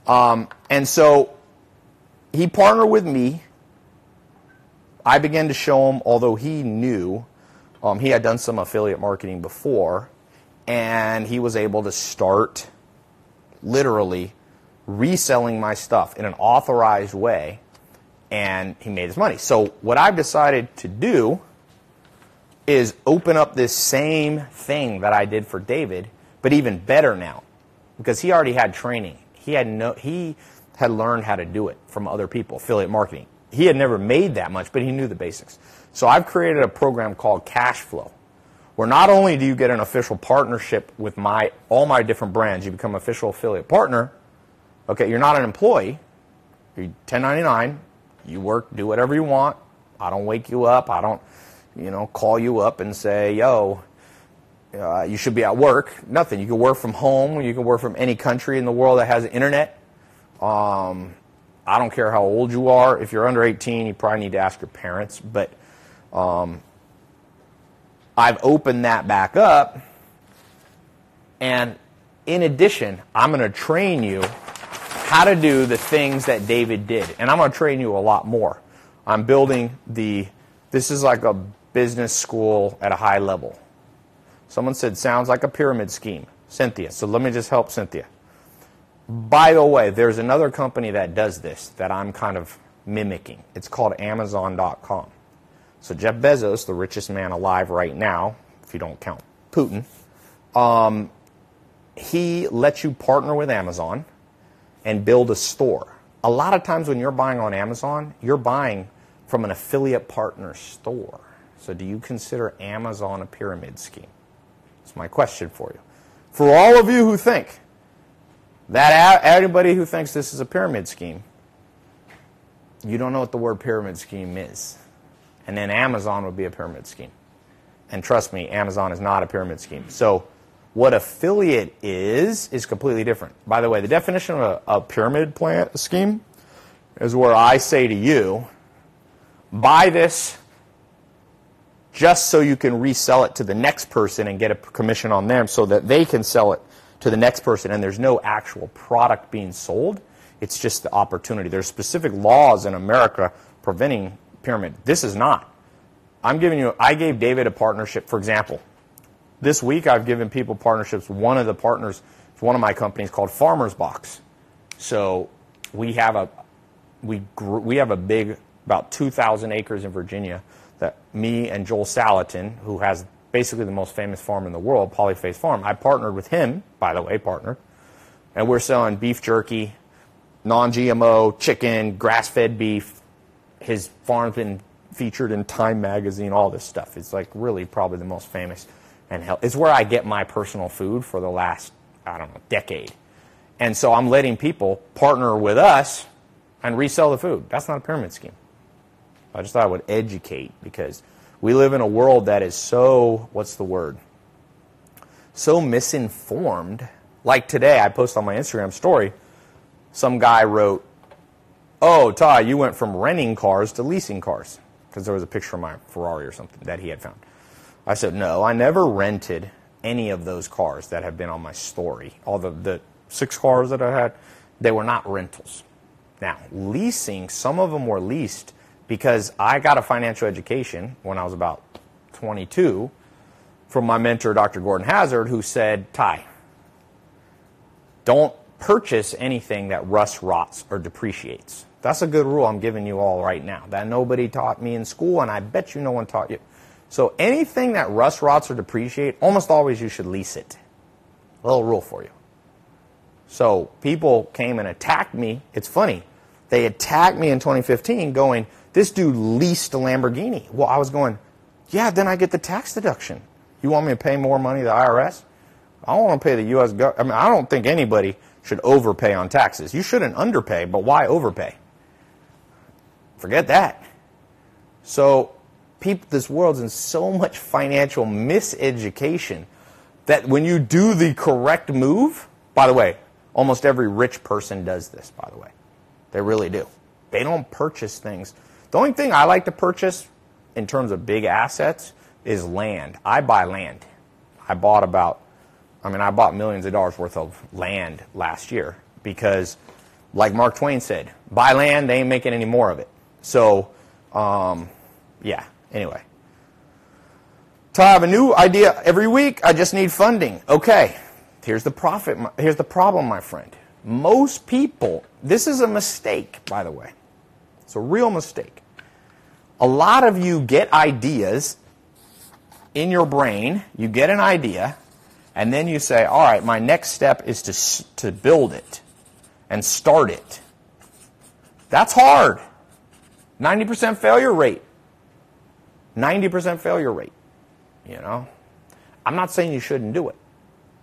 And so he partnered with me. I began to show him, although he knew, he had done some affiliate marketing before, and he was able to start literally reselling my stuff in an authorized way, and he made his money. So what I've decided to do is open up this same thing that I did for David, but even better now, because he already had training. He had learned how to do it from other people, affiliate marketing. He had never made that much, but he knew the basics. So I've created a program called Cash Flow, where not only do you get an official partnership with all my different brands, you become an official affiliate partner. Okay, you're not an employee. You're 1099. You work, do whatever you want. I don't wake you up. I don't, call you up and say, yo, you should be at work. Nothing. You can work from home. You can work from any country in the world that has internet. I don't care how old you are. If you're under 18, you probably need to ask your parents. But I've opened that back up. And in addition, I'm going to train you how to do the things that David did. And I'm going to train you a lot more. I'm building this is like a business school at a high level. Someone said, sounds like a pyramid scheme. Cynthia. So let me just help Cynthia. By the way, there's another company that does this that I'm kind of mimicking. It's called Amazon.com. So Jeff Bezos, the richest man alive right now, if you don't count Putin, he lets you partner with Amazon and build a store. A lot of times when you're buying on Amazon, you're buying from an affiliate partner store. So do you consider Amazon a pyramid scheme? That's my question for you. For all of you who think that anybody who thinks this is a pyramid scheme, you don't know what the word pyramid scheme is. And then Amazon would be a pyramid scheme. And trust me, Amazon is not a pyramid scheme. So what affiliate is completely different. By the way, the definition of a pyramid scheme is where I say to you, buy this just so you can resell it to the next person and get a commission on them so that they can sell it to the next person, and there's no actual product being sold. It's just the opportunity. There's specific laws in America preventing pyramid. This is not. I gave David a partnership, for example. This week I've given people partnerships. One of the partners is one of my companies called Farmer's Box. So we have a big, about 2,000 acres in Virginia that me and Joel Salatin, who has basically the most famous farm in the world, Polyface Farm. I partnered with him, by the way, and we're selling beef jerky, non-GMO, chicken, grass-fed beef. His farm's been featured in Time magazine, all this stuff. It's like really probably the most famous and it's where I get my personal food for the last, decade. And so I'm letting people partner with us and resell the food. That's not a pyramid scheme. I just thought I would educate because we live in a world that is so, so misinformed. Like today, I posted on my Instagram story, some guy wrote, oh, Ty, you went from renting cars to leasing cars. Because there was a picture of my Ferrari or something that he had found. I said, no, I never rented any of those cars that have been on my story. All the 6 cars that I had, they were not rentals. Now, leasing, some of them were leased because I got a financial education when I was about 22 from my mentor, Dr. Gordon Hazard, who said, Ty, don't purchase anything that rusts, rots, or depreciates. That's a good rule I'm giving you all right now that nobody taught me in school, and I bet you no one taught you. So anything that rust, rots, or depreciate, almost always you should lease it. A little rule for you. So people came and attacked me. It's funny. They attacked me in 2015 going, this dude leased a Lamborghini. Well, I was going, yeah, then I get the tax deduction. You want me to pay more money to the IRS? I don't want to pay the U.S. government. I mean, I don't think anybody should overpay on taxes. You shouldn't underpay, but why overpay? Forget that. So people, this world's in so much financial miseducation that when you do the correct move, by the way, almost every rich person does this, by the way. They really do. They don't purchase things. The only thing I like to purchase in terms of big assets is land. I buy land. I bought millions of dollars worth of land last year because, like Mark Twain said, buy land, they ain't making any more of it. So, yeah, anyway. To have a new idea every week, I just need funding. Okay, here's the problem, my friend. Most people, this is a mistake, by the way. It's a real mistake. A lot of you get ideas in your brain, you get an idea, and then you say, all right, my next step is to build it and start it. That's hard. 90% failure rate. 90% failure rate. You know? I'm not saying you shouldn't do it.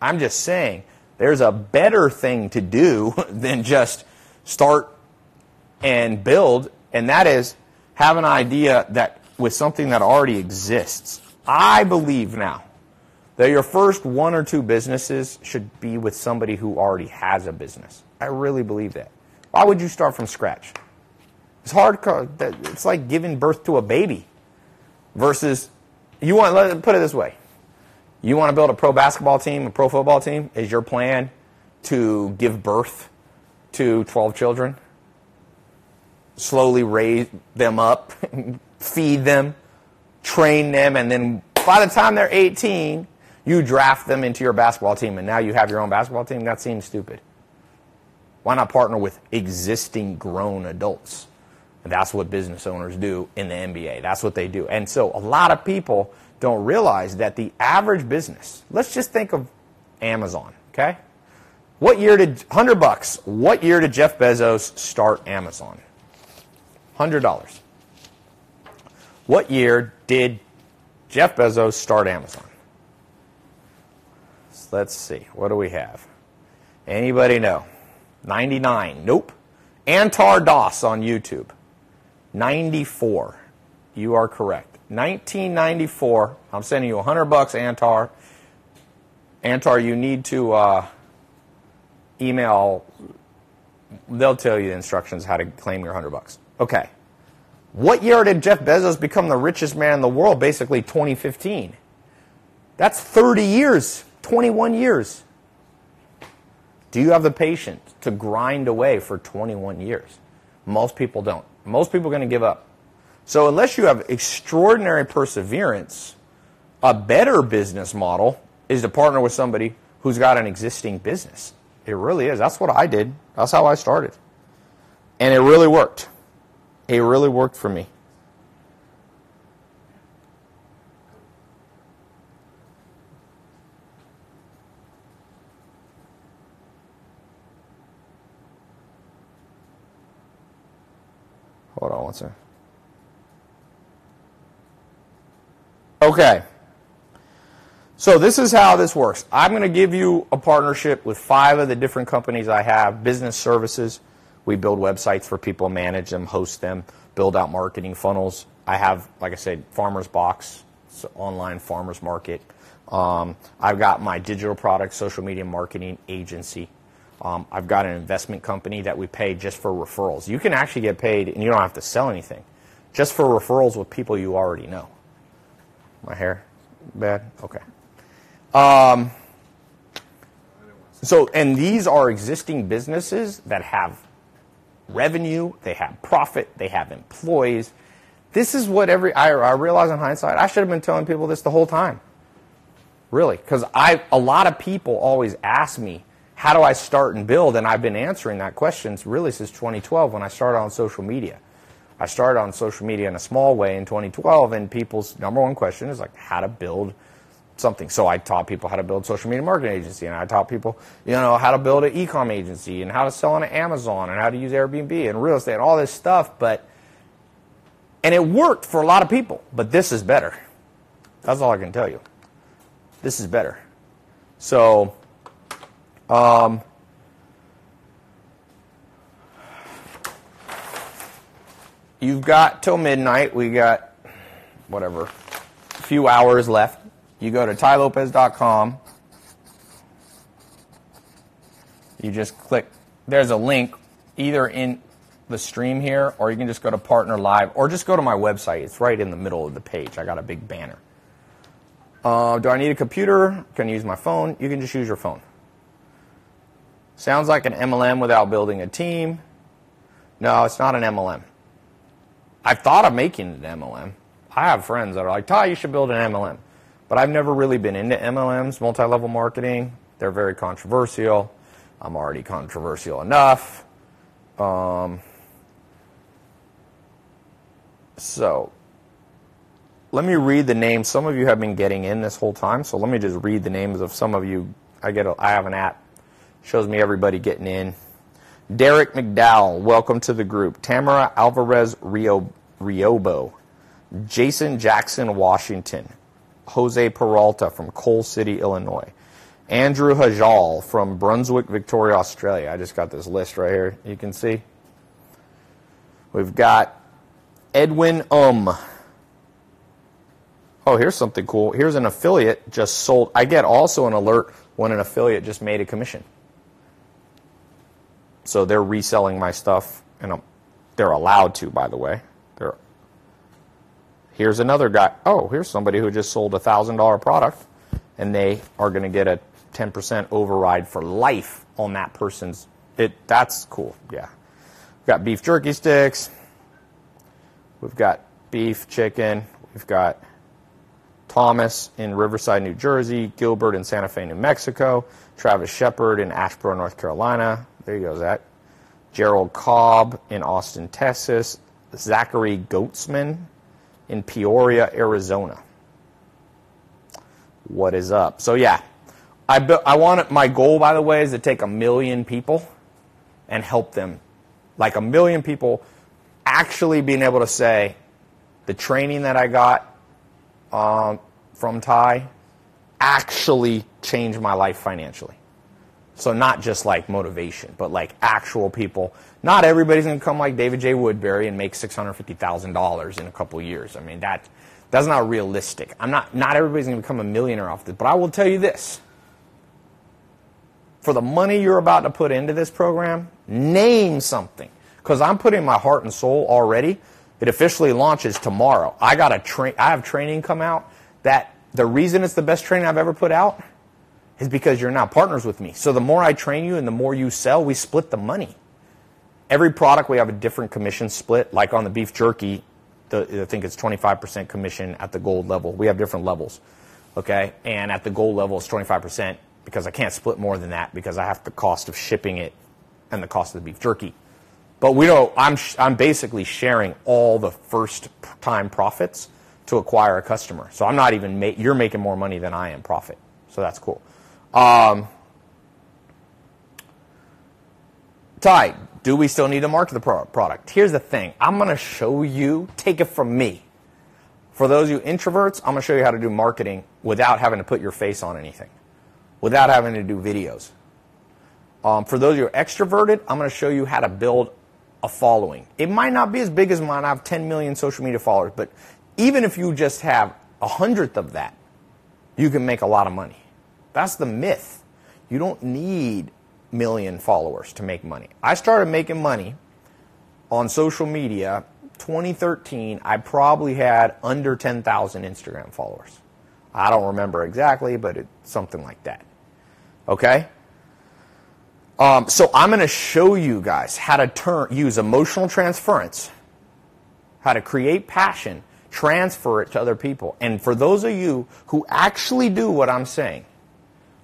I'm just saying there's a better thing to do than just start and build, and that is have an idea that with something that already exists. I believe now that your first one or two businesses should be with somebody who already has a business. I really believe that. Why would you start from scratch? It's hard. It's like giving birth to a baby versus let's put it this way. You want to build a pro basketball team, a pro football team? Is your plan to give birth to 12 children? Slowly raise them up, feed them, train them, and then by the time they're 18, you draft them into your basketball team, and now you have your own basketball team? That seems stupid. Why not partner with existing grown adults? And that's what business owners do in the NBA. That's what they do. And so a lot of people don't realize that the average business, let's just think of Amazon, okay? $100. What year did Jeff Bezos start Amazon? $100. What year did Jeff Bezos start Amazon? So let's see. What do we have? Anybody know? 99. Nope. Antar Das on YouTube. 94. You are correct. 1994. I'm sending you $100, Antar. Antar, you need to email. They'll tell you the instructions how to claim your $100. Okay. What year did Jeff Bezos become the richest man in the world? Basically 2015. That's 30 years, 21 years. Do you have the patience to grind away for 21 years? Most people don't. Most people are going to give up. So unless you have extraordinary perseverance, a better business model is to partner with somebody who's got an existing business. It really is. That's what I did. That's how I started. And it really worked. It really worked for me. Hold on one second. Okay. So this is how this works. I'm going to give you a partnership with 5 of the different companies I have, business services. We build websites for people, manage them, host them, build out marketing funnels. I have, like I said, Farmer's Box, so online farmer's market. I've got my digital product, social media marketing agency. I've got an investment company that we pay just for referrals. You can actually get paid, and you don't have to sell anything, just for referrals with people you already know. My hair bad? Okay. So, and these are existing businesses that have revenue, they have profit, they have employees. This is what I realize in hindsight, I should have been telling people this the whole time. Really, because a lot of people always ask me, how do I start and build? And I've been answering that question really since 2012 when I started on social media. I started on social media in a small way in 2012, and people's number one question is like how to build something. So I taught people how to build social media marketing agency, and I taught people, how to build an e-com agency and how to sell on Amazon and how to use Airbnb and real estate and all this stuff. And it worked for a lot of people, but this is better. That's all I can tell you. This is better. So, you've got till midnight. We got, a few hours left. You go to tylopez.com. You just click. There's a link either in the stream here, or you can just go to Partner Live, or just go to my website. It's right in the middle of the page. I got a big banner. Do I need a computer? Can I use my phone? You can just use your phone. Sounds like an MLM without building a team. No, it's not an MLM. I thought of making it an MLM. I have friends that are like, Ty, you should build an MLM. But I've never really been into MLMs, multi-level marketing. They're very controversial. I'm already controversial enough. So let me read the names. Some of you have been getting in this whole time, so let me just read the names of some of you. I have an app. Shows me everybody getting in. Derek McDowell, welcome to the group. Tamara Alvarez Riobo. Jason Jackson, Washington. Jose Peralta from Coal City, Illinois. Andrew Hajal from Brunswick, Victoria, Australia. I just got this list right here. You can see. We've got Edwin Oh, here's something cool. Here's an affiliate just sold. I get also an alert when an affiliate just made a commission. So they're reselling my stuff, and they're allowed to, by the way. Here's another guy. Oh, here's somebody who just sold a $1,000 product, and they are going to get a 10% override for life on that person's. That's cool. Yeah, we've got beef jerky sticks. We've got beef, chicken. We've got Thomas in Riverside, New Jersey. Gilbert in Santa Fe, New Mexico. Travis Shepard in Asheboro, North Carolina. There you go, Zach. Gerald Cobb in Austin, Texas. Zachary Goatsman in Peoria, Arizona. What is up? So yeah, my goal, by the way, is to take 1 million people and help them. Like 1 million people actually being able to say, the training that I got from Ty actually changed my life financially. So not just like motivation, but like actual people. Not everybody's going to come like David J. Woodbury and make $650,000 in a couple of years. I mean, that's not realistic. Not everybody's going to become a millionaire off this. But I will tell you this. For the money you're about to put into this program, name something. Because I'm putting my heart and soul already. It officially launches tomorrow. I have training come out that the reason it's the best training I've ever put out is because you're now partners with me. So the more I train you and the more you sell, we split the money. Every product, we have a different commission split. Like on the beef jerky, I think it's 25% commission at the gold level. We have different levels, okay? And at the gold level, it's 25% because I can't split more than that because I have the cost of shipping it and the cost of the beef jerky. But I'm basically sharing all the first-time profits to acquire a customer. So I'm not even you're making more money than I am profit. So that's cool. Ty, do we still need to market the product? Here's the thing. I'm going to show you, take it from me. For those of you introverts, I'm going to show you how to do marketing without having to put your face on anything, without having to do videos. For those of you who are extroverted, I'm going to show you how to build a following. It might not be as big as mine. I have 10 million social media followers, but even if you just have 100th of that, you can make a lot of money. That's the myth. You don't need million followers to make money. I started making money on social media 2013. I probably had under 10,000 Instagram followers. I don't remember exactly, but it's something like that. Okay? So I'm going to show you guys how to use emotional transference, how to create passion, transfer it to other people. And for those of you who actually do what I'm saying,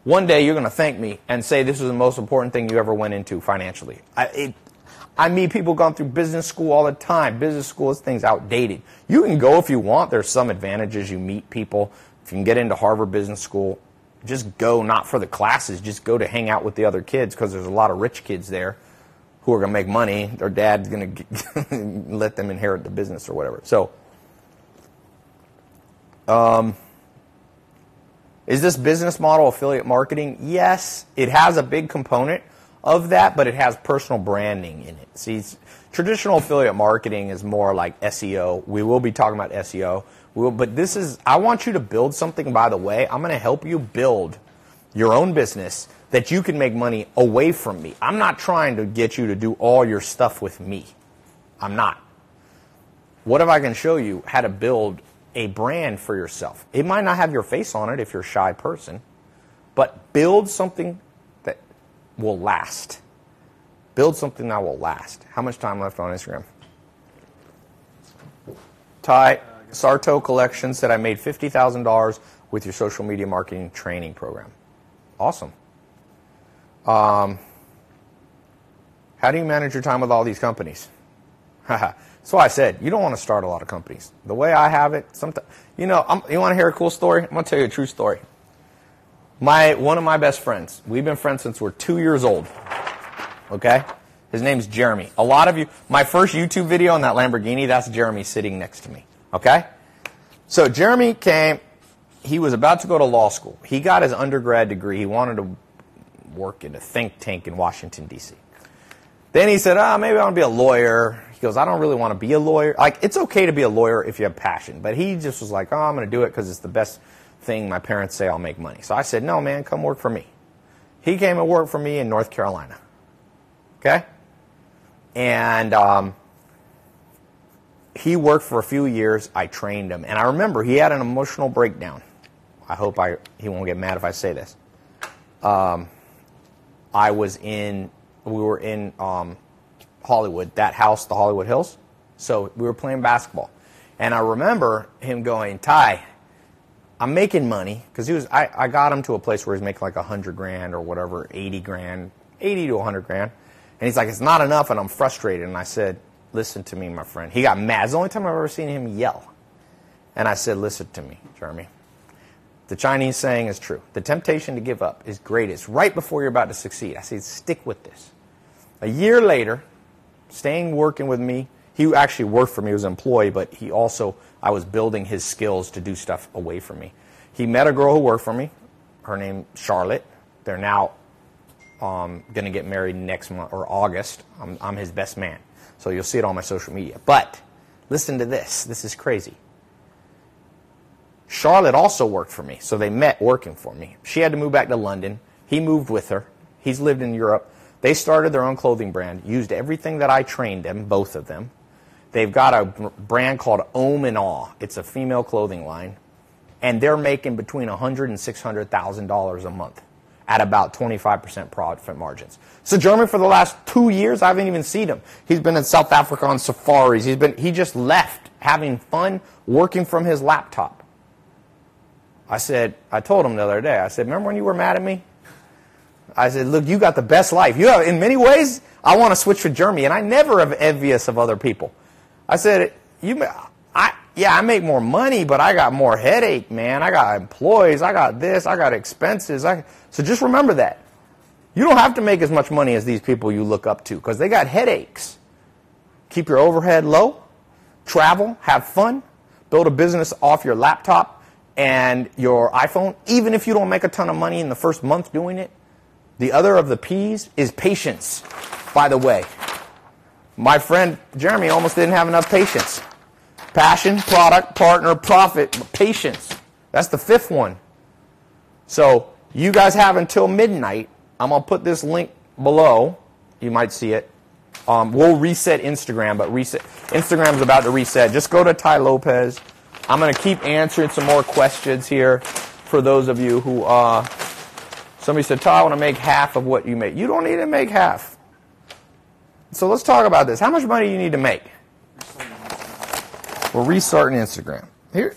One day you're going to thank me and say this was the most important thing you ever went into financially. I meet people going through business school all the time. Business school is things outdated. You can go if you want. There's some advantages. You meet people. If you can get into Harvard Business School, just go, not for the classes, just go to hang out with the other kids, because there's a lot of rich kids there who are going to make money. Their dad's going to let them inherit the business or whatever. So, is this business model affiliate marketing? Yes, it has a big component of that, but it has personal branding in it. See, traditional affiliate marketing is more like SEO. We will be talking about SEO. But this is, I want you to build something, by the way. I'm going to help you build your own business that you can make money away from me. I'm not trying to get you to do all your stuff with me. I'm not. What if I can show you how to build a brand for yourself? It might not have your face on it if you're a shy person, but build something that will last. Build something that will last. How much time left on Instagram? Ty Sarto Collection said, I made $50,000 with your social media marketing training program. Awesome. How do you manage your time with all these companies? That's why I said, you don't want to start a lot of companies. The way I have it, sometimes, you want to hear a cool story? I'm going to tell you a true story. One of my best friends, we've been friends since we're 2 years old. Okay? His name's Jeremy. A lot of you, my first YouTube video on that Lamborghini, that's Jeremy sitting next to me. Okay? So Jeremy came, he was about to go to law school. He got his undergrad degree. He wanted to work in a think tank in Washington, D.C. Then he said, maybe I want to be a lawyer. He goes, I don't really want to be a lawyer. Like, it's okay to be a lawyer if you have passion. But he just was like, I'm going to do it because it's the best thing. My parents say I'll make money. So I said, no, man, come work for me. He came and worked for me in North Carolina. Okay? And he worked for a few years. I trained him. And I remember he had an emotional breakdown. I hope he won't get mad if I say this. We were in Hollywood, that house, the Hollywood Hills. So we were playing basketball. And I remember him going, Ty, I'm making money. Because I got him to a place where he's making like $100,000 or whatever, 80 grand, 80 to 100 grand. And he's like, it's not enough, and I'm frustrated. And I said, listen to me, my friend. He got mad. It's the only time I've ever seen him yell. And I said, listen to me, Jeremy. The Chinese saying is true. The temptation to give up is greatest right before you're about to succeed. I said, stick with this. A year later, working with me, he actually worked for me. He was an employee, but I was building his skills to do stuff away from me. He met a girl who worked for me. Her name Charlotte. They're now going to get married next month or August. I'm his best man. So you'll see it on my social media. But listen to this. This is crazy. Charlotte also worked for me. So they met working for me. She had to move back to London. He moved with her. He's lived in Europe. They started their own clothing brand, used everything that I trained them, both of them. They've got a brand called Om and Awe. It's a female clothing line. And they're making between $100,000 and $600,000 a month at about 25% profit margins. So Jeremy, for the last 2 years, I haven't even seen him. He's been in South Africa on safaris. He just left having fun working from his laptop. I told him the other day, I said, remember when you were mad at me? I said, look, you got the best life. You have, in many ways, I want to switch with Jeremy, and I never am envious of other people. I said, I make more money, but I got more headache, man. I got employees. I got this. I got expenses. So just remember that. You don't have to make as much money as these people you look up to because they got headaches. Keep your overhead low. Travel. Have fun. Build a business off your laptop and your iPhone. Even if you don't make a ton of money in the first month doing it. The other of the P's is patience, by the way. My friend Jeremy almost didn't have enough patience. Passion, product, partner, profit, patience. That's the fifth one. So you guys have until midnight. I'm going to put this link below. You might see it. We'll reset Instagram, but Instagram's about to reset. Just go to Ty Lopez. I'm going to keep answering some more questions here for those of you who... Somebody said, Ty, I want to make half of what you make. You don't need to make half. So let's talk about this. How much money do you need to make? We're restarting Instagram. Here.